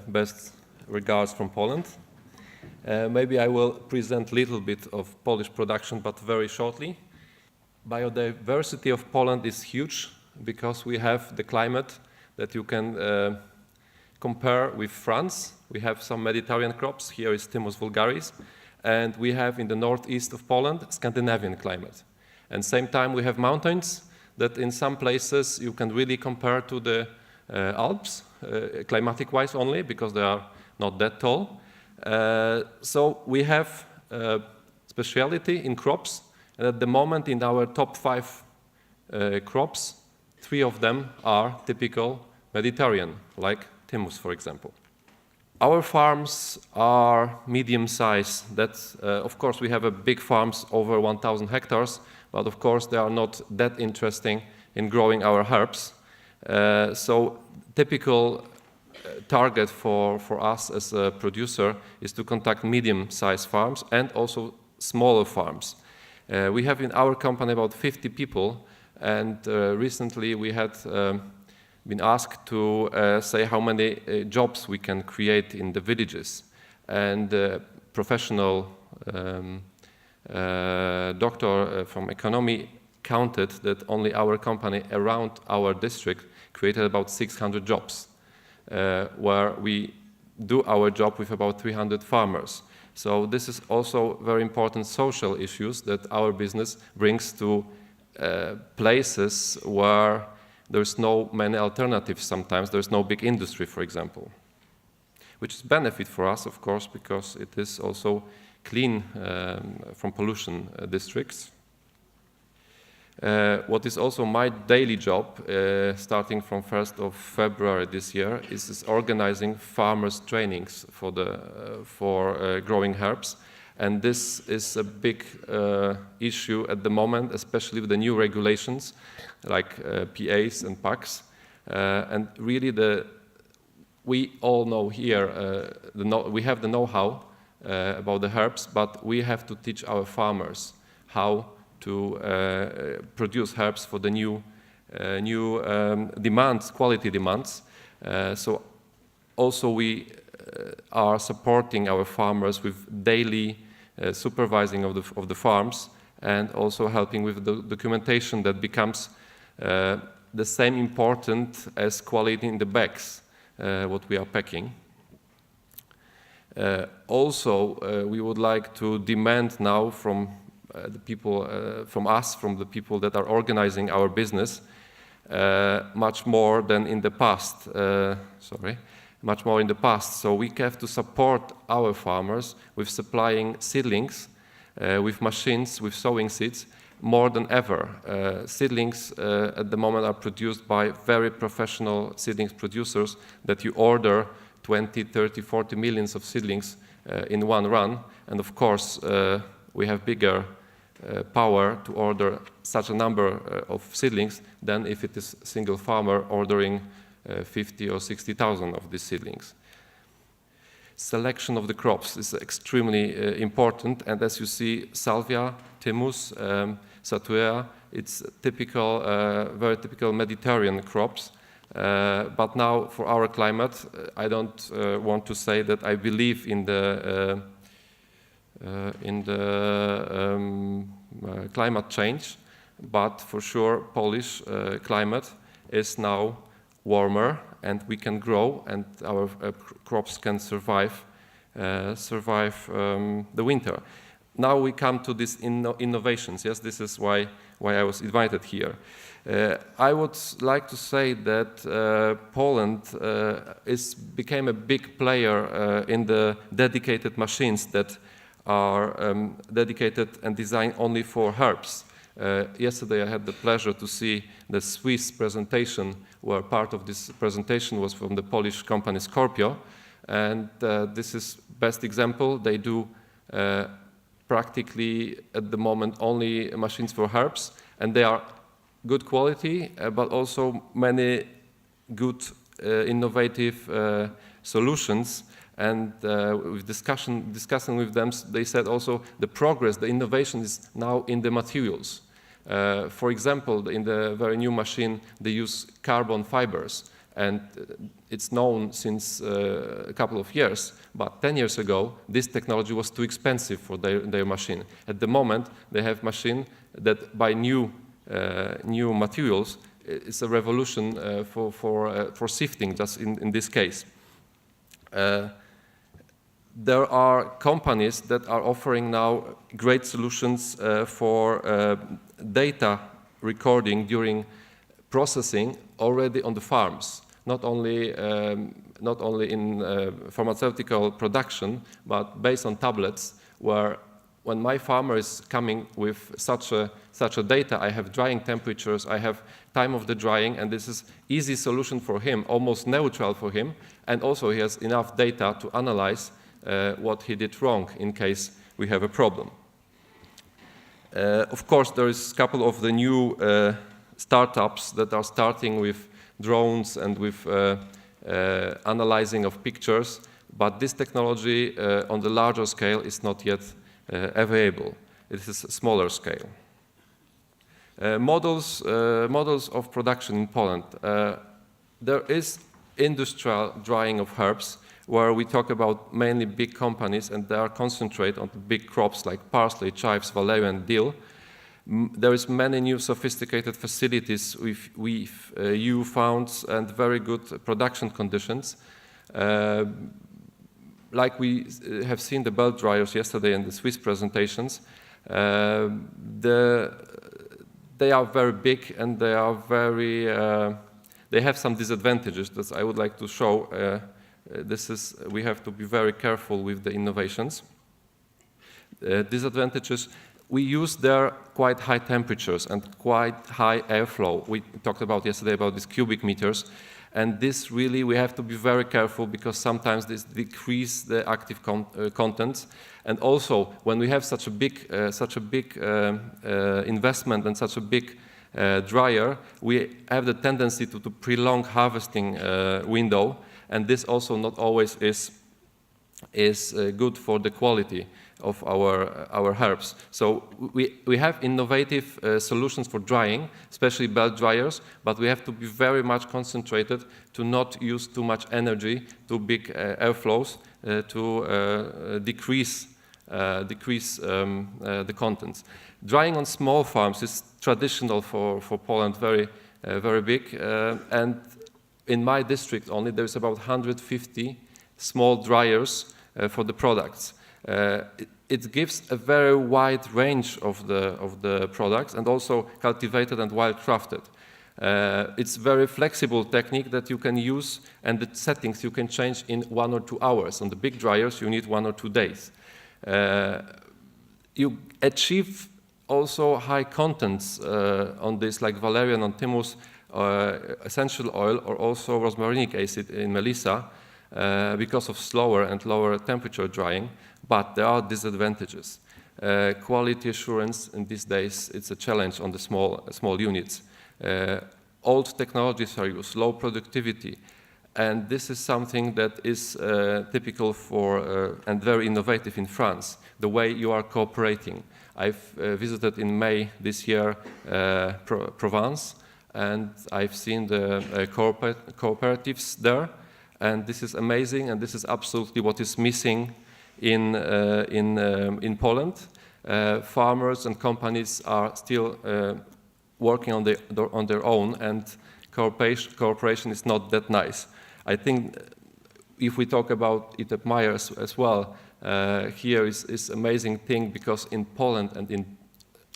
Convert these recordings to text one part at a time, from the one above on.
best regards from Poland. Maybe I will present a little bit of Polish production, but very shortly. Biodiversity of Poland is huge because we have the climate that you can compare with France. We have some Mediterranean crops. Here is Thymus vulgaris. And we have in the northeast of Poland, Scandinavian climate. And same time we have mountains that in some places you can really compare to the Alps, climatic-wise only, because they are not that tall. So we have speciality in crops, and at the moment in our top 5 crops, 3 of them are typical Mediterranean, like Thymus, for example. Our farms are medium-sized. That's, of course, we have a big farms over 1,000 hectares, but of course they are not that interesting in growing our herbs. So typical target for us as a producer is to contact medium-sized farms and also smaller farms. We have in our company about 50 people, and recently we had been asked to say how many jobs we can create in the villages. And professional doctor from economy counted that only our company around our district created about 600 jobs, where we do our job with about 300 farmers. So this is also very important social issues that our business brings to places where there's no many alternatives sometimes. There's no big industry, for example, which is benefit for us, of course, because it is also clean from pollution districts. What is also my daily job, starting from 1st of February this year, is organizing farmers' trainings for growing herbs. And this is a big issue at the moment, especially with the new regulations like PAs and PACs. And really, we all know here, we have the know-how about the herbs, but we have to teach our farmers how to produce herbs for the new demands, quality demands. So also we are supporting our farmers with daily supervising of the farms, and also helping with the documentation that becomes the same important as quality in the bags, what we are packing. Also, we would like to demand now from the people, from the people that are organizing our business, much more than in the past. Much more in the past. So we have to support our farmers with supplying seedlings, with machines, with sowing seeds, more than ever. Seedlings at the moment are produced by very professional seedlings producers that you order 20, 30, 40 millions of seedlings in one run. And of course, we have bigger power to order such a number of seedlings than if it is a single farmer ordering 50 or 60,000 of these seedlings. Selection of the crops is extremely important, and as you see, salvia, Thymus, Satuea, it's typical, very typical Mediterranean crops. But now, for our climate, I don't want to say that I believe in the climate change, but for sure, Polish climate is now warmer, and we can grow, and our crops can survive the winter. Now we come to these innovations. Yes, this is why I was invited here. I would like to say that Poland became a big player in the dedicated machines that are dedicated and designed only for herbs. Yesterday I had the pleasure to see the Swiss presentation, where part of this presentation was from the Polish company Scorpio, and this is best example. They do practically at the moment only machines for herbs, and they are good quality, but also many good innovative solutions. And with discussing with them, they said also the progress, the innovation is now in the materials. For example, in the very new machine, they use carbon fibers, and it's known since a couple of years, but 10 years ago, this technology was too expensive for their machine. At the moment, they have machine that by new materials, it's a revolution for sifting, just in this case. There are companies that are offering now great solutions for data recording during processing already on the farms, not only in pharmaceutical production, but based on tablets, where when my farmer is coming with such a data, I have drying temperatures, I have time of the drying, and this is easy solution for him, almost neutral for him, and also he has enough data to analyze what he did wrong in case we have a problem. Of course, there is a couple of the new startups that are starting with drones and with analyzing of pictures, but this technology on the larger scale is not yet available. It is a smaller scale. Models of production in Poland. There is industrial drying of herbs, where we talk about mainly big companies, and they are concentrated on big crops like parsley, chives, valerian, dill. There is many new sophisticated facilities with EU funds and very good production conditions. Like we have seen the belt dryers yesterday in the Swiss presentations, they are very big and they are very. They have some disadvantages that I would like to show. We have to be very careful with the innovations. Disadvantages. We use there quite high temperatures and quite high airflow. We talked about yesterday about these cubic meters, and this really we have to be very careful because sometimes this decrease the active contents. And also, when we have such a big investment and such a big dryer, we have the tendency to prolong harvesting window, and this also not always is good for the quality of our herbs. So we have innovative solutions for drying, especially belt dryers, but we have to be very much concentrated to not use too much energy, too big airflows, to decrease the contents. Drying on small farms is traditional for Poland, very big, and in my district only there's about 150 small dryers for the products. It gives a very wide range of the products and also cultivated and wild crafted. It's very flexible technique that you can use, and the settings you can change in 1 or 2 hours. On the big dryers you need 1 or 2 days. You achieve also high contents on this, like valerian and thymus, essential oil, or also rosmarinic acid in melissa, because of slower and lower temperature drying, but there are disadvantages. Quality assurance in these days, it's a challenge on the small units. Old technologies are used, low productivity, and this is something that is typical for and very innovative in France, the way you are cooperating. I've visited in May this year Provence, and I've seen the cooperatives there, and this is amazing, and this is absolutely what is missing in Poland. Farmers and companies are still working on their own, and cooperation is not that nice. I think if we talk about ITEP Meyer as well, here is amazing thing, because in Poland and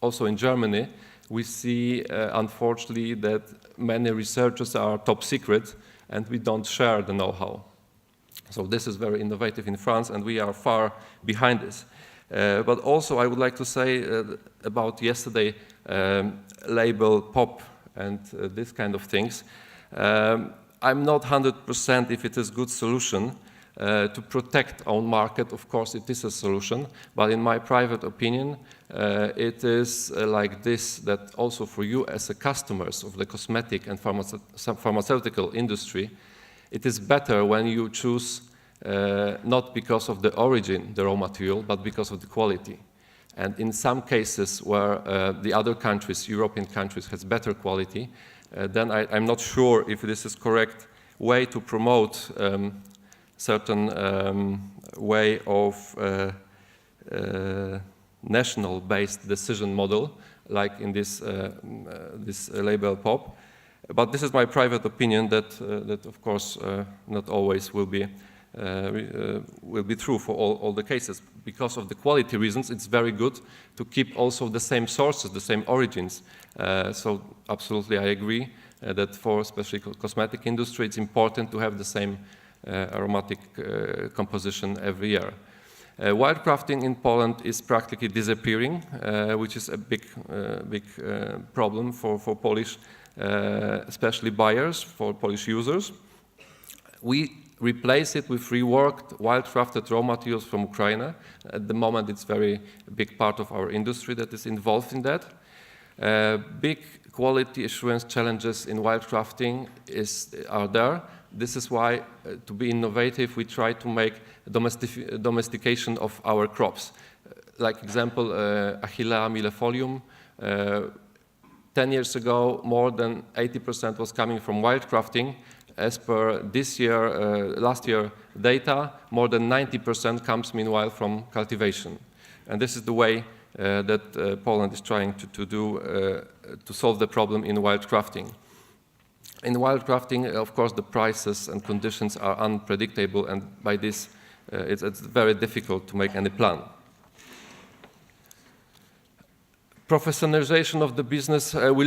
also in Germany, we see unfortunately that many researchers are top secret and we don't share the know-how. So this is very innovative in France, and we are far behind this. But also I would like to say about yesterday label POP and this kind of things. I'm not 100% if it is a good solution to protect our market. Of course it is a solution, but in my private opinion it is like this, that also for you as a customers of the cosmetic and pharmaceutical industry, it is better when you choose not because of the origin, the raw material, but because of the quality. And in some cases where the other countries, European countries, has better quality, then I'm not sure if this is correct way to promote certain way of national-based decision model, like in this label POP. But this is my private opinion that of course not always will be true for all the cases. Because of the quality reasons, it's very good to keep also the same sources, the same origins. So absolutely I agree that for especially cosmetic industry, it's important to have the same aromatic composition every year. Wildcrafting in Poland is practically disappearing, which is a big problem for Polish, especially buyers, for Polish users. We replace it with reworked, wildcrafted raw materials from Ukraine. At the moment, it's very big part of our industry that is involved in that. Big quality assurance challenges in wildcrafting are there. This is why, to be innovative, we try to make domestication of our crops. Like example, Achillea millefolium. 10 years ago, more than 80% was coming from wildcrafting. As per last year data, more than 90% comes meanwhile from cultivation. And this is the way that Poland is trying to do to solve the problem in wildcrafting. In wildcrafting, of course, the prices and conditions are unpredictable, and by this, it's very difficult to make any plan. Professionalization of the business, we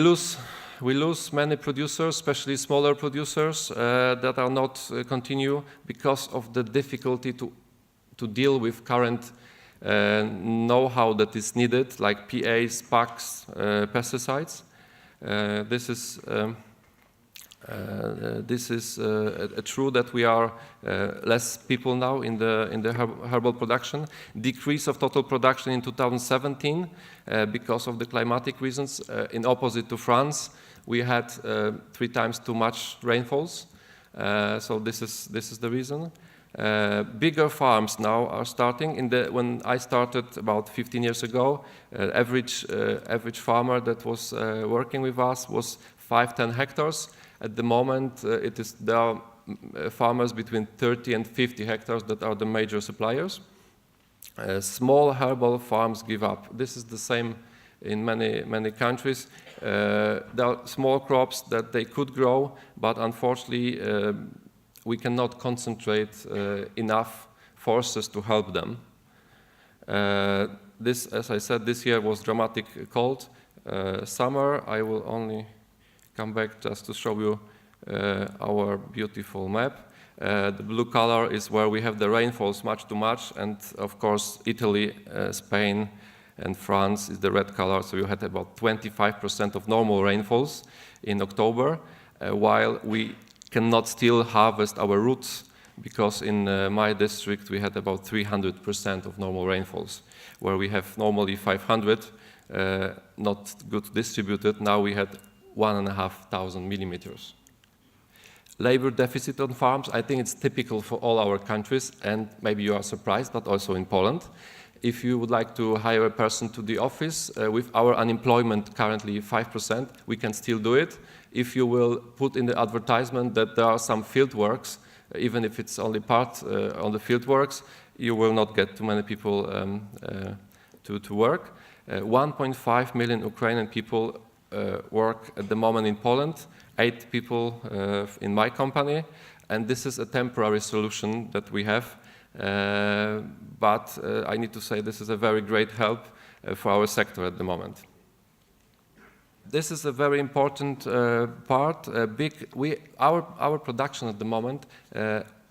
lose many producers, especially smaller producers that are not continue because of the difficulty to deal with current know-how that is needed, like PAs, PACs, pesticides. This is true that we are less people now in the herbal production. Decrease of total production in 2017 because of the climatic reasons. In opposite to France, we had 3 times too much rainfalls. So this is the reason. Bigger farms now are starting. When I started about 15 years ago, average farmer that was working with us was 5-10 hectares. At the moment, there are farmers between 30 and 50 hectares that are the major suppliers. Small herbal farms give up. This is the same in many countries. There are small crops that they could grow, but unfortunately, we cannot concentrate enough forces to help them. As I said, this year was dramatic cold. Summer, I will only come back just to show you our beautiful map. The blue color is where we have the rainfalls much too much, and of course Italy, Spain and France is the red color, so you had about 25% of normal rainfalls in October, while we cannot still harvest our roots, because in my district we had about 300% of normal rainfalls, where we have normally 500, not good distributed. Now we had 1,500 millimeters. Labor deficit on farms, I think it's typical for all our countries, and maybe you are surprised, but also in Poland. If you would like to hire a person to the office, with our unemployment currently 5%, we can still do it. If you will put in the advertisement that there are some field works, even if it's only part on the field works, you will not get too many people to work. 1.5 million Ukrainian people work at the moment in Poland, 8 people in my company, and this is a temporary solution that we have, but I need to say this is a very great help for our sector at the moment. This is a very important part. Our production at the moment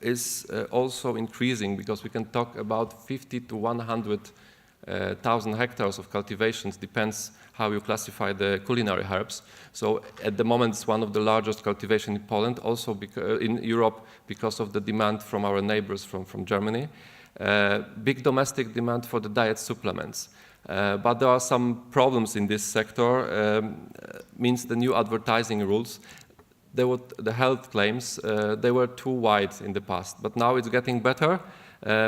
is also increasing, because we can talk about 50 to 100,000 hectares of cultivations, depends how you classify the culinary herbs. So at the moment it's one of the largest cultivation in Poland, also in Europe, because of the demand from our neighbors from Germany. Big domestic demand for the diet supplements. But there are some problems in this sector, means the new advertising rules. The health claims, they were too wide in the past, but now it's getting better,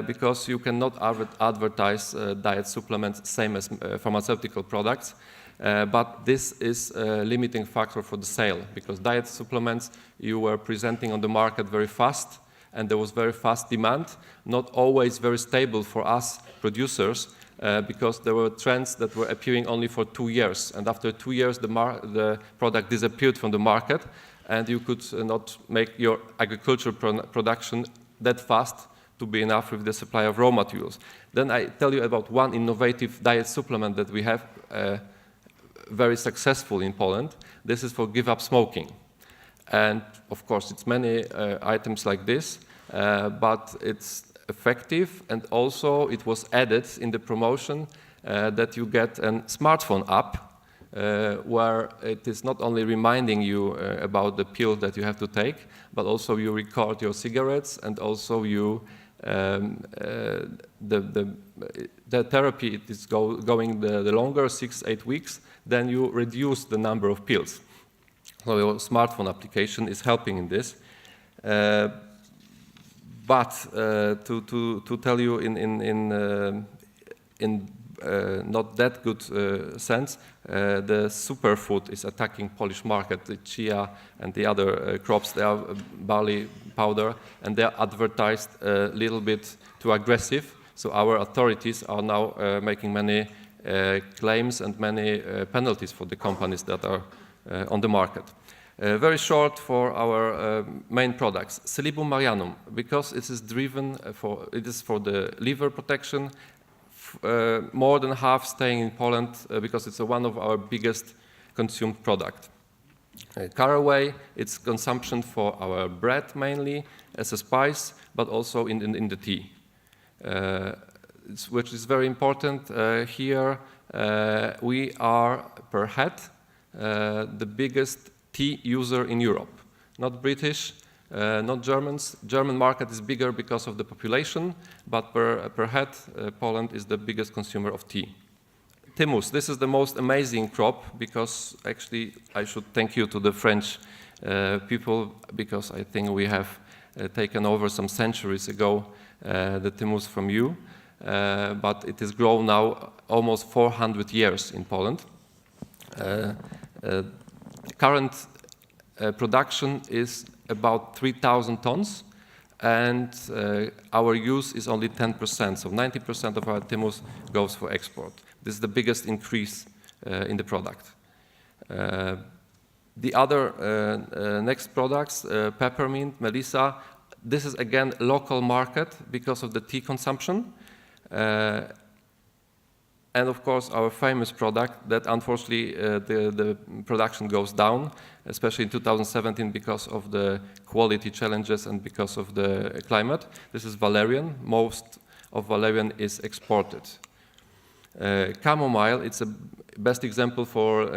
because you cannot advertise diet supplements same as pharmaceutical products. but this is a limiting factor for the sale, because diet supplements you were presenting on the market very fast, and there was very fast demand, not always very stable for us producers, because there were trends that were appearing only for 2 years, and after 2 years the product disappeared from the market, and you could not make your agricultural production that fast to be enough with the supply of raw materials. Then I tell you about one innovative diet supplement that we have very successful in Poland. This is for give up smoking. And of course, it's many items like this, but it's effective, and also it was added in the promotion that you get a smartphone app where it is not only reminding you about the pill that you have to take, but also you record your cigarettes, and also you the therapy it is going the longer, 6-8 weeks, then you reduce the number of pills. So your smartphone application is helping in this. But to tell you in not that good sense, the superfood is attacking Polish market, the chia and the other crops. They are barley powder, and they are advertised a little bit too aggressive. So our authorities are now making many claims and many penalties for the companies that are on the market. Very short for our main products. Silybum marianum, because it is for the liver protection. More than half staying in Poland because it's one of our biggest consumed product. Caraway, it's consumption for our bread mainly as a spice, but also in the tea, which is very important. Here we are per head the biggest tea user in Europe, not British, not Germans. German market is bigger because of the population, but per head, Poland is the biggest consumer of tea. Thymus, this is the most amazing crop, because actually I should thank you to the French people, because I think we have taken over some centuries ago the Thymus from you, but it has grown now almost 400 years in Poland. Current production is about 3,000 tons, and our use is only 10%, so 90% of our Thymus goes for export. This is the biggest increase in the product. The other next products, peppermint, melissa, this is again local market because of the tea consumption. And of course, our famous product that unfortunately the production goes down, especially in 2017 because of the quality challenges and because of the climate. This is valerian. Most of valerian is exported. Chamomile, it's a best example for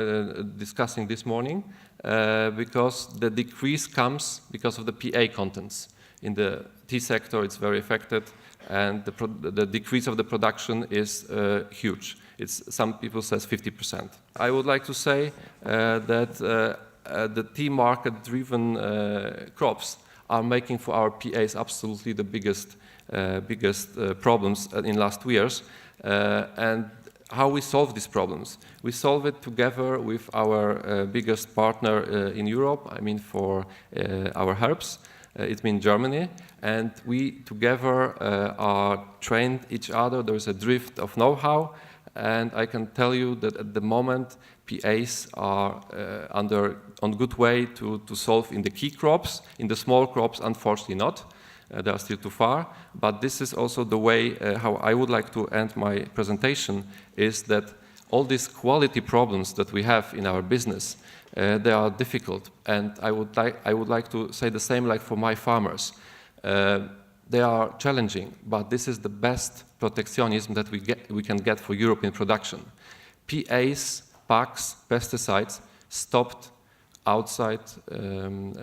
discussing this morning because the decrease comes because of the PA contents. In the tea sector, it's very affected, and the decrease of the production is huge. Some people say 50%. I would like to say that the tea market-driven crops are making for our PAs absolutely the biggest problems in last 2 years. And how we solve these problems? We solve it together with our biggest partner in Europe, I mean for our herbs. It means Germany, and we together are trained each other. There is a drift of know-how, and I can tell you that at the moment PAs are on good way to solve in the key crops. In the small crops, unfortunately not. They are still too far, but this is also the way how I would like to end my presentation, is that all these quality problems that we have in our business, they are difficult, and I would like to say the same like for my farmers. They are challenging, but this is the best protectionism that we can get for European production. PAs, PACs, pesticides stopped outside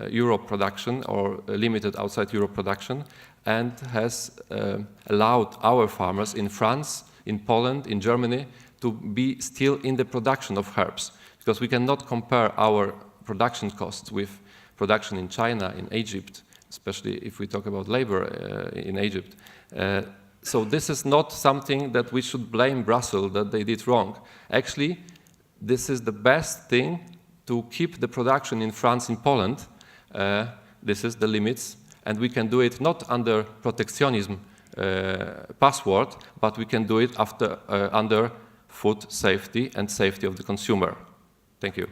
Europe production, or limited outside Europe production, and has allowed our farmers in France, in Poland, in Germany to be still in the production of herbs, because we cannot compare our production costs with production in China, in Egypt, especially if we talk about labor in Egypt. So this is not something that we should blame Brussels that they did wrong. Actually, this is the best thing to keep the production in France, in Poland. This is the limits, and we can do it not under protectionism password, but we can do it under food safety and safety of the consumer. Thank you.